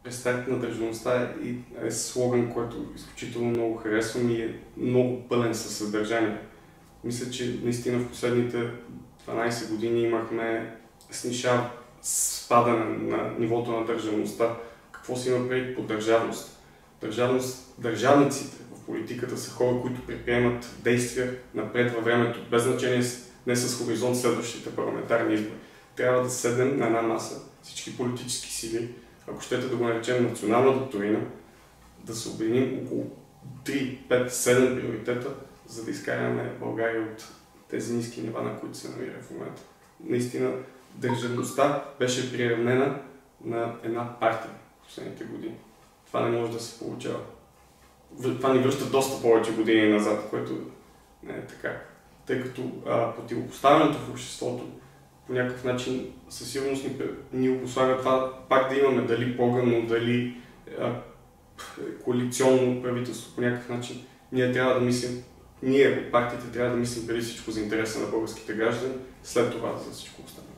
Рестарт на държавността е слоган, който изключително много харесвам и е много пълен със съдържание. Мисля, че наистина в последните 12 години имахме спадане на нивото на държавността. Какво се има преди по държавност? Държавниците в политиката са хора, които предприемат действия напред във времето, без значение не с хоризонт следващите парламентарни избори. Трябва да седнем на една маса, всички политически сили, ако щете да го наречем национална доктрина, да се обединим около 3, 5, 7 приоритета, за да изкараме България от тези ниски нива, на които се намира в момента. Наистина, държавността беше приравнена на една партия в последните години. Това не може да се получава. Това ни връща доста повече години назад, което не е така. Тъй като противопоставянето в обществото по някакъв начин със сигурност ни обуславя това пак да имаме дали програмно, дали коалиционно правителство по някакъв начин. Ние трябва да мислим, ние от партиите трябва да мислим преди всичко за интереса на българските граждани, след това за всичко останало.